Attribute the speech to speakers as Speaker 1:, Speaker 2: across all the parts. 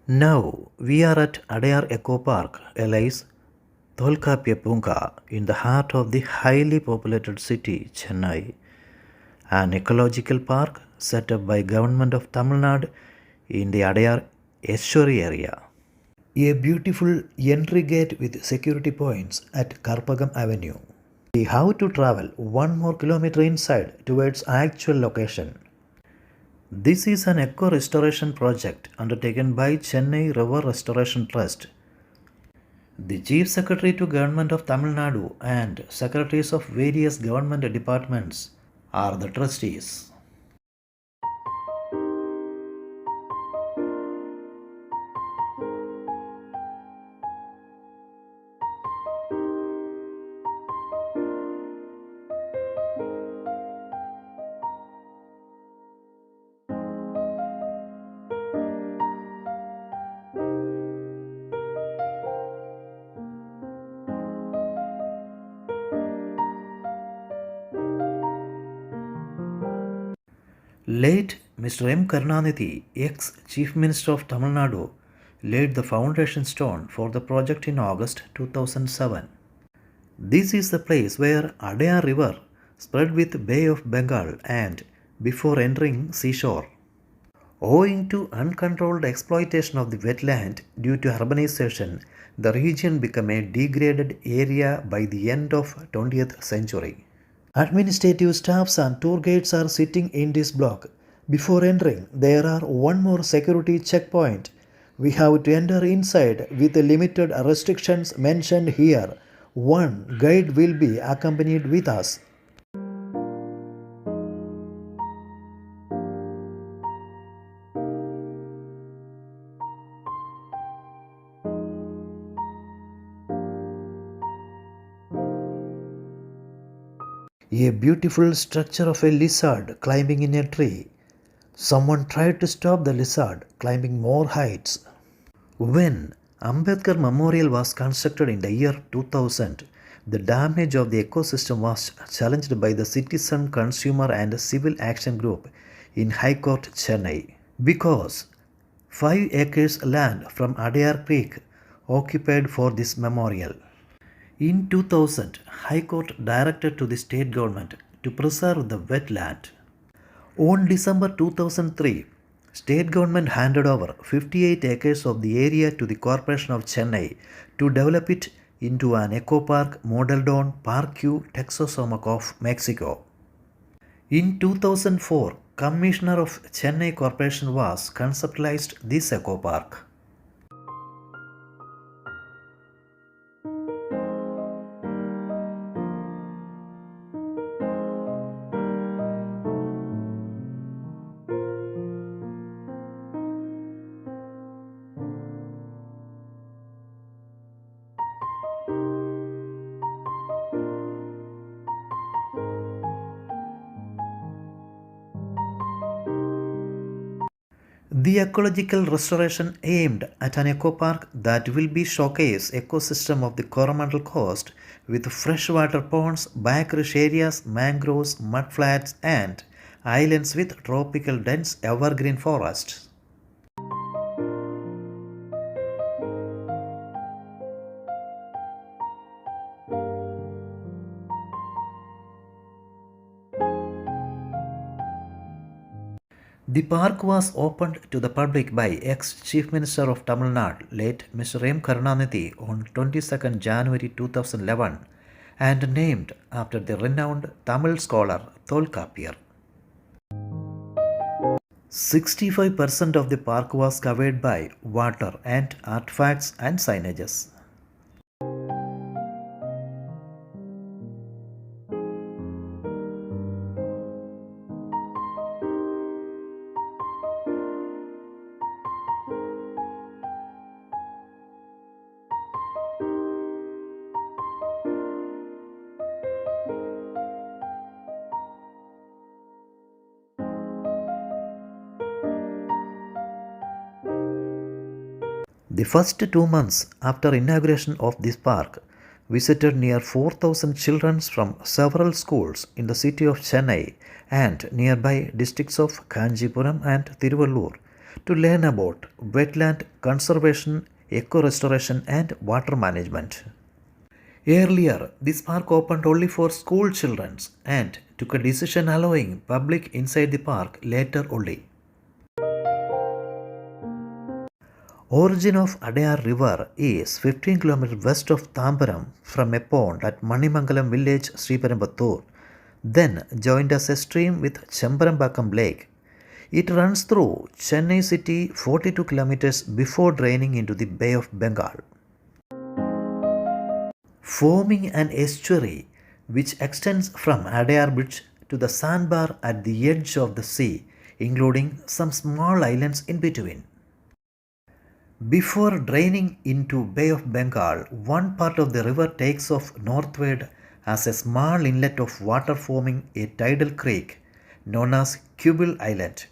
Speaker 1: Now we are at Adayar Eco Park, LI's Tholkapye Punga, in the heart of the highly populated city, Chennai, an ecological park set up by Government of Tamil Nadu in the Adayar estuary area. A beautiful entry gate with security points at Karpagam Avenue. We have to travel 1 more kilometer inside towards actual location. This is an eco restoration project undertaken by Chennai River Restoration Trust. The Chief Secretary to Government of Tamil Nadu and secretaries of various government departments are the trustees. Late Mr. M. Karunanidhi, ex-Chief Minister of Tamil Nadu, laid the foundation stone for the project in August 2007. This is the place where Adayar River spread with Bay of Bengal and before entering seashore. Owing to uncontrolled exploitation of the wetland due to urbanization, the region became a degraded area by the end of 20th century. Administrative staffs and tour guides are sitting in this block. Before entering, there are one more security checkpoint. We have to enter inside with the limited restrictions mentioned here. One guide will be accompanied with us. A beautiful structure of a lizard climbing in a tree. Someone tried to stop the lizard climbing more heights. When Ambedkar Memorial was constructed in the year 2000, the damage of the ecosystem was challenged by the Citizen Consumer and Civil Action Group in High Court, Chennai. Because 5 acres land from Adayar Creek occupied for this memorial. In 2000, High Court directed to the state government to preserve the wetland. On December 2003, state government handed over 58 acres of the area to the Corporation of Chennai to develop it into an eco park modeled on Parque Texosomac of Mexico. In 2004, Commissioner of Chennai Corporation was conceptualized this eco park. The ecological restoration aimed at an eco park that will be showcase ecosystem of the Coromandel Coast with freshwater ponds, backrich areas, mangroves, mudflats and islands with tropical dense evergreen forests. The park was opened to the public by ex-Chief Minister of Tamil Nadu, late Mr. M. Karunanidhi, on 22nd January 2011 and named after the renowned Tamil scholar Tholkapiyar. 65% of the park was covered by water and artifacts and signages. The first 2 months after inauguration of this park visited near 4,000 children from several schools in the city of Chennai and nearby districts of Kanjipuram and Tiruvallur to learn about wetland conservation, eco-restoration and water management. Earlier, this park opened only for school children and took a decision allowing public inside the park later only. Origin of Adayar River is 15 km west of Tambaram from a pond at Manimangalam village, Sriperumbudur, then joined as a stream with Chembarambakam Lake. It runs through Chennai city 42 km before draining into the Bay of Bengal, forming an estuary which extends from Adayar Bridge to the sandbar at the edge of the sea, including some small islands in between. Before draining into Bay of Bengal, one part of the river takes off northward as a small inlet of water forming a tidal creek known as Kubil Island.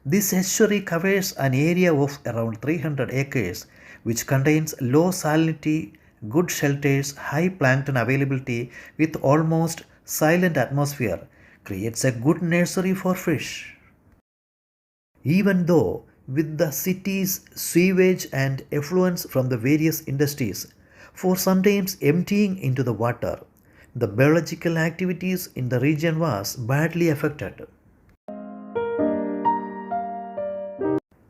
Speaker 1: This estuary covers an area of around 300 acres which contains low salinity, good shelters, high plankton availability with almost silent atmosphere, creates a good nursery for fish. Even though with the city's sewage and effluents from the various industries for sometimes emptying into the water, the biological activities in the region was badly affected.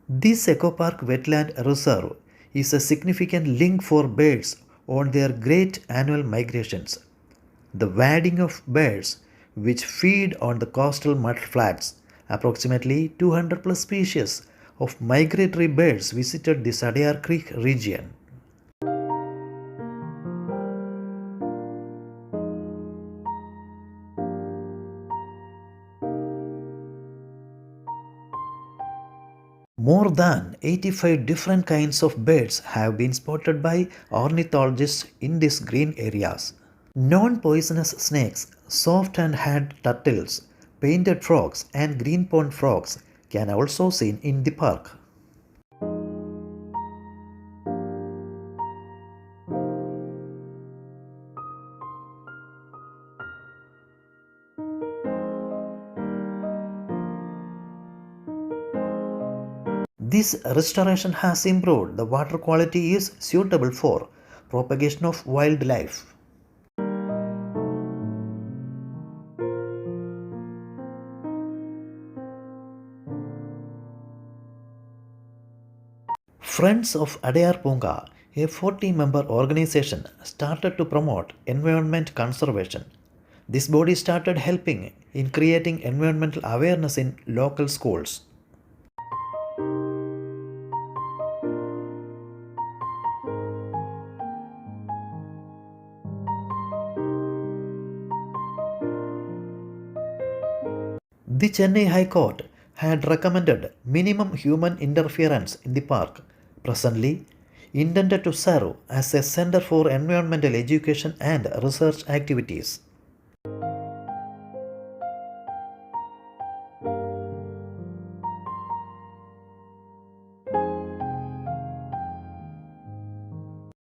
Speaker 1: This ecopark wetland reserve is a significant link for birds on their great annual migrations. The wading of birds which feed on the coastal mudflats, approximately 200 plus species of migratory birds visited the Adayar Creek region. More than 85 different kinds of birds have been spotted by ornithologists in these green areas. Non-poisonous snakes, soft and hard turtles, painted frogs and green pond frogs can also seen in the park. This restoration has improved the water quality is suitable for propagation of wildlife. Friends of Adayar Punga, a 40-member organization, started to promote environment conservation. This body started helping in creating environmental awareness in local schools. The Chennai High Court had recommended minimum human interference in the park, presently intended to serve as a center for environmental education and research activities.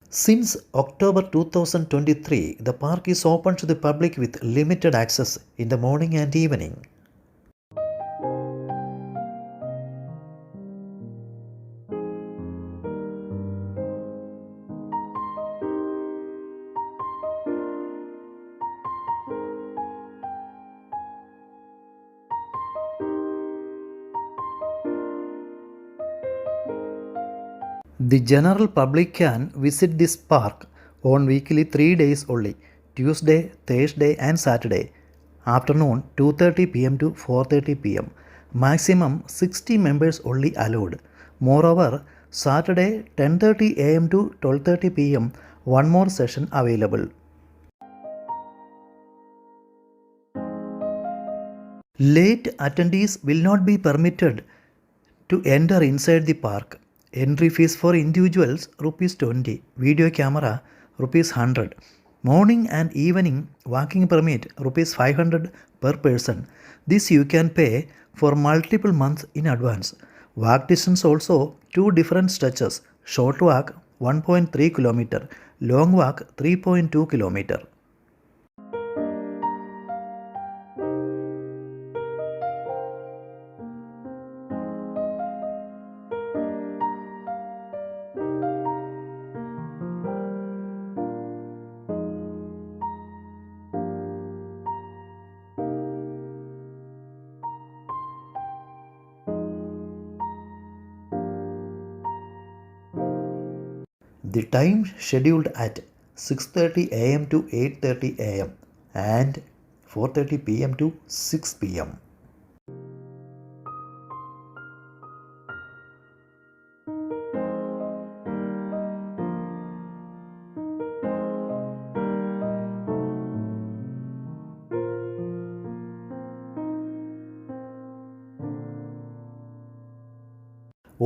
Speaker 1: Since October 2023, the park is open to the public with limited access in the morning and evening. The general public can visit this park on weekly 3 days only, Tuesday, Thursday and Saturday, afternoon 2:30 pm to 4:30 pm. Maximum 60 members only allowed. Moreover, Saturday 10:30 am to 12:30 pm, one more session available. Late attendees will not be permitted to enter inside the park. Entry fees for individuals rupees 20, video camera rupees 100. Morning and evening walking permit rupees 500 per person. This you can pay for multiple months in advance. Walk distance also two different stretches. Short walk 1.3 km, long walk 3.2 km. The time scheduled at 6:30 am to 8:30 am and 4:30 pm to 6 pm.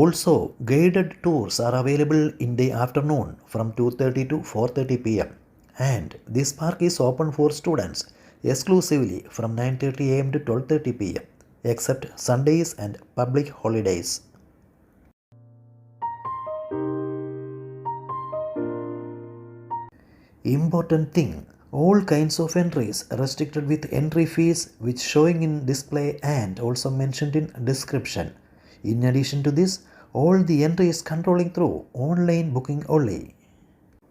Speaker 1: Also, guided tours are available in the afternoon from 2:30 to 4:30 pm, and this park is open for students exclusively from 9:30 am to 12:30 pm, except Sundays and public holidays. Important thing: all kinds of entries restricted with entry fees which showing in display and also mentioned in description. In addition to this, all the entries controlling through online booking only.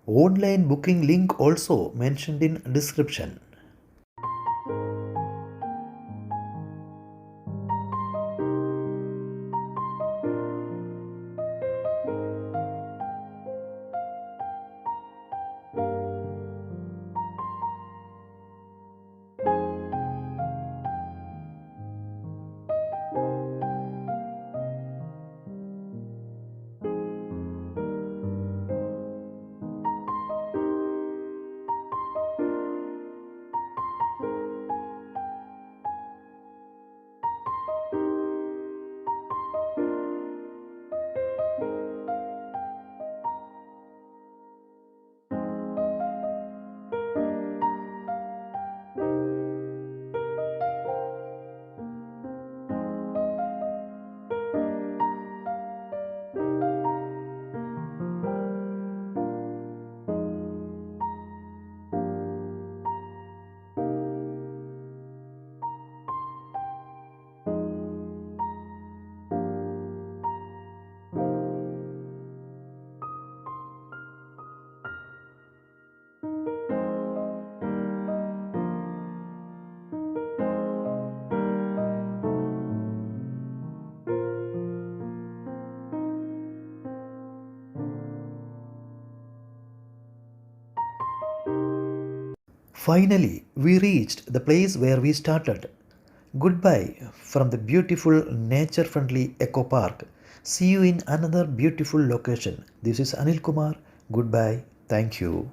Speaker 1: Online booking link also mentioned in description. Finally, we reached the place where we started. Goodbye from the beautiful nature friendly Eco Park. See you in another beautiful location. This is Anil Kumar. Goodbye. Thank you.